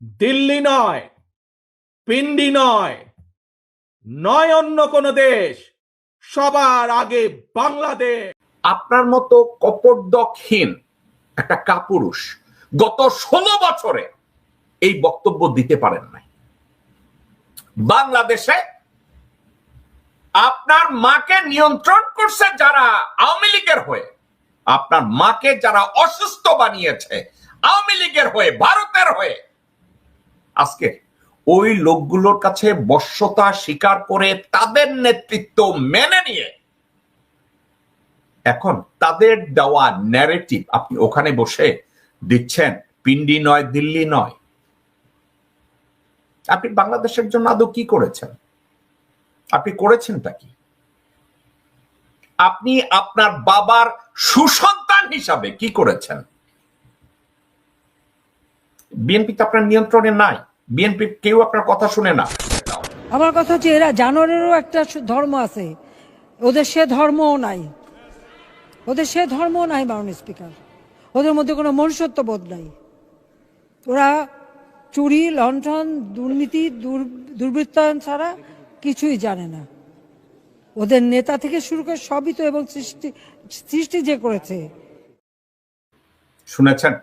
দিল্লি নয়, পিন্ডি নয়, নয় অন্য কোন দেশ, সবার আগে বাংলাদেশ। আপনার মতো কপটদকহীন একটা কাপুরুষ গত 16 বছরে এই বক্তব্য দিতে পারেন নাই। বাংলাদেশে আপনার মাকে নিয়ন্ত্রণ করছে যারা আওয়ামী লীগের হয়ে, আপনার মাকে যারা অসুস্থ বানিয়েছে আওয়ামী লীগের হয়ে, ভারতের হয়ে, আজকে ওই লোকগুলোর কাছে বশ্যতা স্বীকার করে তাদের নেতৃত্ব মেনে নিয়ে এখন তাদের দেওয়া ন্যারেটিভ আপনি ওখানে বসে দিচ্ছেন। পিন্ডি নয়, দিল্লি নয়। আপনি বাংলাদেশের জন্য আদৌ কি করেছেন? আপনি করেছেনটা কি? আপনি আপনার বাবার সুসন্তান হিসাবে কি করেছেন? বিএনপি তো আপনার নিয়ন্ত্রণে নাই। বিএনপি কেউ আপনার কথা শুনে না। আমার কথা হচ্ছে এরা জানোয়ারেরও একটা ধর্ম আছে, ওদের সে ধর্মও নাই, ওদের সে ধর্মও নাই মাননীয় স্পিকার। ওদের মধ্যে কোনো মনুষ্যত্ব বোধ নাই। ওরা চুরি, লণ্ঠন, দুর্নীতি, দুর্বৃত্তায়ন ছাড়া কিছুই জানে না। ওদের নেতা থেকে শুরু করে সবই তো, এবং সৃষ্টি যে করেছে। শুনেছেন?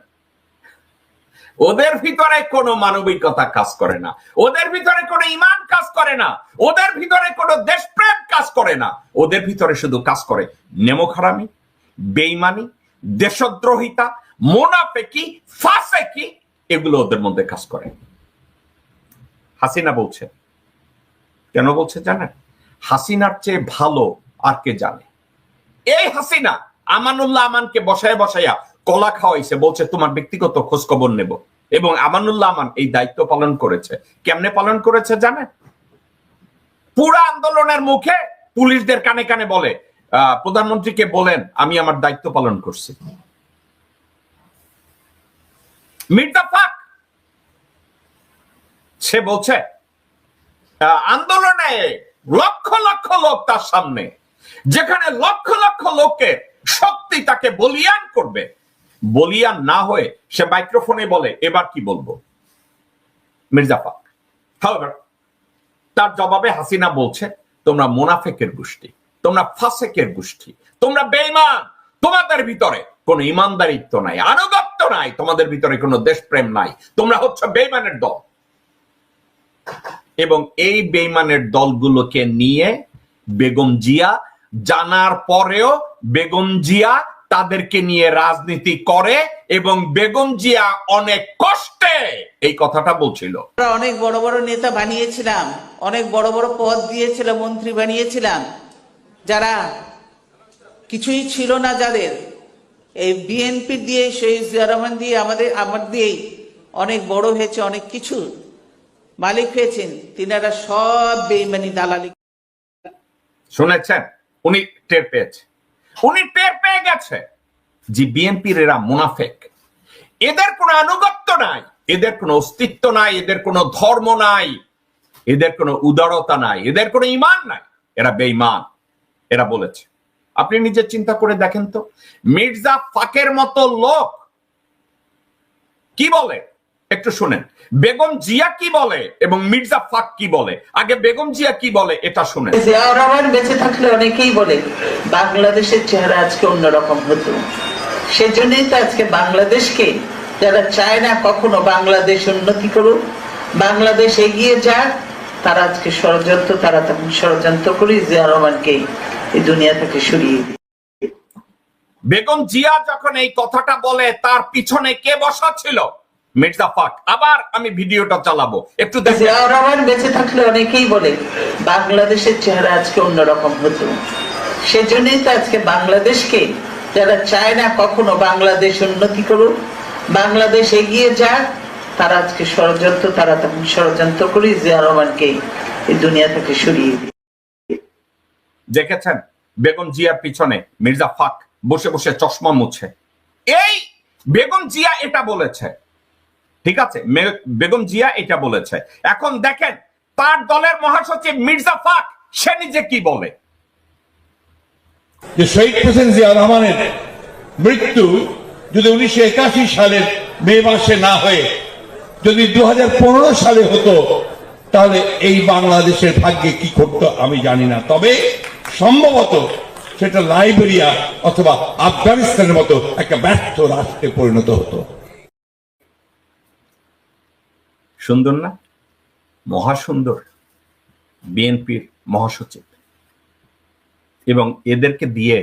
ওদের ভিতরে কোনো মানবিকতা কাজ করে না, ওদের ভিতরে কোনো ঈমান কাজ করে না, ওদের ভিতরে কোনো দেশপ্রেম কাজ করে না। ওদের ভিতরে শুধু কাজ করে নেমোখারামি, বেঈমানি, দেশদ্রোহিতা, মুনাফিকি, ফাসিকি, এগুলো ওদের মধ্যে কাজ করে। হাসিনা বলছে, কেন বলছে জানেন? হাসিনার চেয়ে ভালো আর কে জানে? এই হাসিনা আমানুল্লাহ আমানকে বসায় বসাইয়া কলা খাওয়াইছে, বলছে তোমার ব্যক্তিগত খোঁজ খবর নেব। এবং আমানুল্লাহ আমান এই দায়িত্ব পালন করেছে। কেমনে পালন করেছে জানেন? পুরা আন্দোলনের মুখে পুলিশদের কানে কানে বলে, প্রধানমন্ত্রীকে বলেন আমি আমার দায়িত্ব পালন করছি। মির্জা ফাক সে বলছে আন্দোলনে লক্ষ লক্ষ লোক তার সামনে, যেখানে লক্ষ লক্ষ লোককে শক্তি তাকে বলিয়ান করবে, বলিয়ান না হয়ে সে মাইক্রোফোনে বলে এবার কি বলবো। মির্জা ফাক তার জবাবে হাসিনা বলছে তোমরা মুনাফিকের গোষ্ঠী, তোমরা ফাসেকের গোষ্ঠী, তোমরা বেঈমান, তোমাদের ভিতরে কোনো ইমানদারিত্ব নাই, আনুগত্য নাই, তোমাদের ভিতরে কোনো দেশপ্রেম নাই, তোমরা হচ্ছে বেঈমানের দল। এবং এই বেঈমানের দলগুলোকে নিয়ে বেগম জিয়া জানার পরেও বেগম জিয়া তাদেরকে নিয়ে রাজনীতি করে, এবং বেগম জিয়া অনেক কষ্টে এই কথাটা বলছিল। অনেক বড় বড় নেতা বানিয়েছিলাম, অনেক বড় বড় পদ দিয়েছিলাম, মন্ত্রী বানিয়েছিলাম, যারা কিছুই ছিল না, যাদের এই বিএনপি দিয়ে, শহীদ জিয়া রহমান দিয়ে, আমার দিয়েই অনেক বড় হয়েছে, অনেক কিছু মালিক হয়েছেন, তিনারা সব বেঈমানি দালালি। শুনেছেন? উনি টের পেয়েছে, উনি টের পেয়ে গেছে যে বিএনপির এরা মুনাফিক, এদের কোনো আনুগত্য নাই, এদের কোনো অস্তিত্ব নাই, এদের কোনো ধর্ম নাই, এদের কোনো উদারতা নাই, এদের কোনো ঈমান নাই, এরা বেঈমান। এরা বলেছে। আপনি নিজে চিন্তা করে দেখেন তো, মির্জা ফাকের মতো লোক কি বলে একটু শুনেন। বেগম জিয়া কি বলে এবং মির্জা ফাক কি বলে। আগে বেগম জিয়া কি বলে এটা শুনেন। জিয়াউর রহমান বেঁচে থাকলে অনেকেই বলে বাংলাদেশের চেহারা আজকে অন্যরকম হতো। সেজন্যই তো আজকে বাংলাদেশকে যারা চায় না কখনো বাংলাদেশ উন্নতি করুক, বাংলাদেশ এগিয়ে যাক, তারা আজকে ষড়যন্ত্র, তারা তখন ষড়যন্ত্র করে জিয়াউর রহমানকে এই দুনিয়া থেকে সরিয়ে দিই। বেগম জিয়া যখন এই কথাটা বলে তার পিছনে কে বসা ছিল? মির্জা ফাক। আবার আমি ভিডিওটা চালাবো, একটু দেখেন। জিয়াউর রহমান বেঁচে থাকলে অনেকেই বলে বাংলাদেশের চেহারা আজকে অন্যরকম হতো। সেজন্যই তো আজকে বাংলাদেশকে যারা চায় না কখনো বাংলাদেশ উন্নতি করুক, বাংলাদেশ এগিয়ে যাক, তারা আজকে ষড়যন্ত্র, তারা তখন ষড়যন্ত্র করে জিয়াউর রহমানকে এই দুনিয়া থেকে সরিয়ে দিই। দেখেছেন বেগম জিয়ার পিছনে মির্জা ফাক বসে বসে চশমা মুছে। এই বেগম জিয়া এটা বলেছে, ঠিক আছে, বেগম জিয়া এটা বলেছে। এখন দেখেন তার দলের মহাসচিব মির্জা ফাক সে নিজে কি বলে। যে শহীদ প্রেসিডেন্ট জিয়া রহমানের মৃত্যু যদি 1981 সালের মে মাসে না হয়ে যদি 2015 সালে হতো তাহলে এই বাংলাদেশের ভাগ্যে কি ঘটতো আমি জানি না, তবে সম্ভবত সেটা লাইবেরিয়া অথবা আফগানিস্তানের মতো একটা ব্যর্থ রাষ্ট্রে পরিণত হতো। সুন্দর না? মহাসুন্দর বিএনপির মহাসচিব, এবং এদেরকে দিয়ে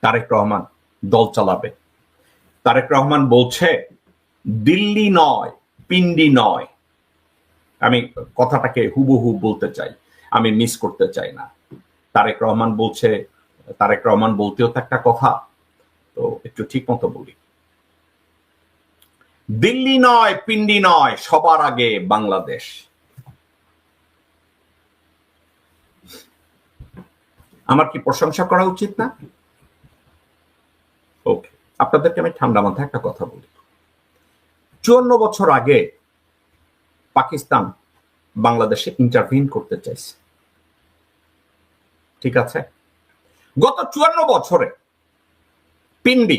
তারেক রহমান দল চালাবে। তারেক রহমান বলছে দিল্লি নয়, পিন্ডি নয়। আমি কথাটাকে হুবহু বলতে চাই, আমি মিস করতে চাই না। তারেক রহমান বলছে, তারেক রহমান বলতেও তো একটা কথা, তো একটু ঠিক মতো বলি। দিল্লি নয়, পিন্ডি নয়, সবার আগে বাংলাদেশ। আমার কি প্রশংসা করা উচিত না? ওকে, আপনাদেরকে আমি ঠান্ডা মাথায় একটা কথা বলি। 54 বছর আগে পাকিস্তান বাংলাদেশে ইন্টারভিন করতে চাইছে, ঠিক আছে? গত 54 বছরে পিন্ডি,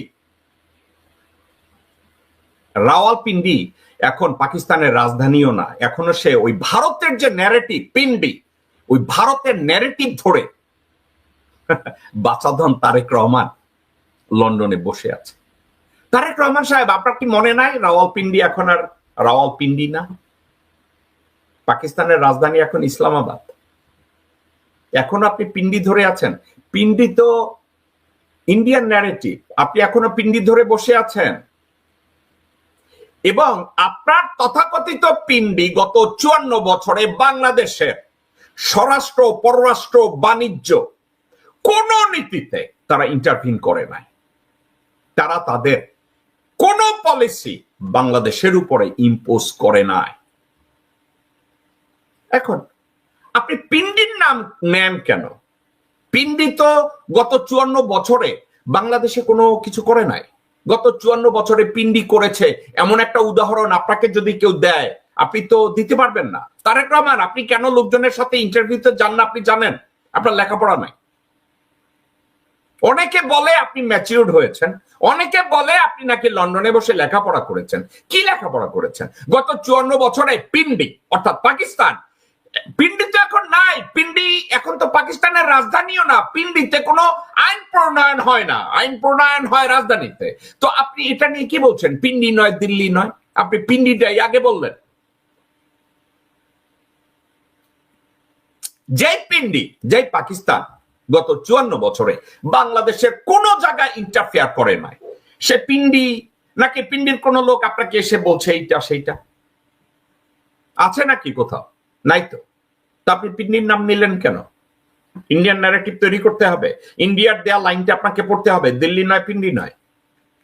রাওয়ালপিন্ডি এখন পাকিস্তানের রাজধানীও না, এখনো সে ওই ভারতের যে ন্যারেটিভ পিন্ডি, ওই ভারতের ন্যারেটিভ ধরে বাচাধন তারেক রহমান লন্ডনে বসে আছে। তারেক রহমান সাহেব, আপনার কি মনে নাই রাওয়ালপিন্ডি এখন আর রাওয়ালপিন্ডি না? পাকিস্তানের রাজধানী এখন ইসলামাবাদ। এখন আপনি পিন্ডি ধরে আছেন। পিন্ডি তো ইন্ডিয়ান ন্যারেটিভ, আপনি এখনো পিন্ডি ধরে বসে আছেন। এবং আপনার তথাকথিত পিন্ডি গত 54 বছরে বাংলাদেশের স্বরাষ্ট্র, পররাষ্ট্র, বাণিজ্য কোন নীতিতে তারা ইন্টারভিন করে নাই। তারা তাদের কোন পলিসি বাংলাদেশের উপরে ইম্পোজ করে নাই। এখন আপনি পিন্ডির নাম নেন কেন? পিন্ডি তো গত 54 বছরে বাংলাদেশে কোনো কিছু করে নাই। গত 54 বছরে পিন্ডি করেছে এমন একটা উদাহরণ আপনাকে যদি কেউ দেয়, আপনি তো দিতে পারবেন না। তারেক রহমান, আপনি কেন লোকজনের সাথে ইন্টারভিউতে যান না আপনি জানেন? আপনার লেখাপড়া নাই। অনেকে বলে আপনি ম্যাচিউরড হয়েছেন, অনেকে বলে আপনি নাকি লন্ডনে বসে লেখাপড়া করেছেন। কি লেখাপড়া করেছেন? গত 54 বছরে পিন্ডি অর্থাৎ পাকিস্তান, পিন্ডি তো এখন নাই। পিন্ডি এখন তো পাকিস্তানের রাজধানীও না। পিন্ডিতে কোনো আইন প্রণয়ন হয় না, আইন প্রণয়ন হয় রাজধানীতে। তো আপনি এটা নিয়ে কি বলছেন? পিন্ডি নয়, দিল্লি নয়, আপনি পিন্ডিটাই আগে বললেন। যেই পিন্ডি, যেই পাকিস্তান গত 54 বছরে বাংলাদেশের কোন জায়গায় ইন্টারফেয়ার করে নাই, সে পিন্ডি নাকি? পিন্ডির কোন লোক আপনাকে এসে বলছে এইটা সেইটা আছে নাকি কোথাও? নাই তো। আপনি পিন্ডির নাম নিলেন কেন? ইন্ডিয়ান ন্যারেটিভ তৈরি করতে হবে, ইন্ডিয়ার দেয়া লাইনটা আপনাকে পড়তে হবে, দিল্লি নয়, পিন্ডি নয়।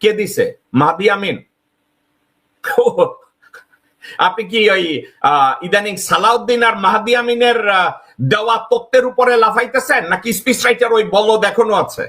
কে দিছে? মাহদি আমিন। আপনি কি ওই ইদানিং সালাউদ্দিন আর মাহদি আমিনের দেওয়া তত্ত্বের উপরে লাফাইতেছেন, নাকি স্পিচ রাইটার ওই বলদ এখনো আছে?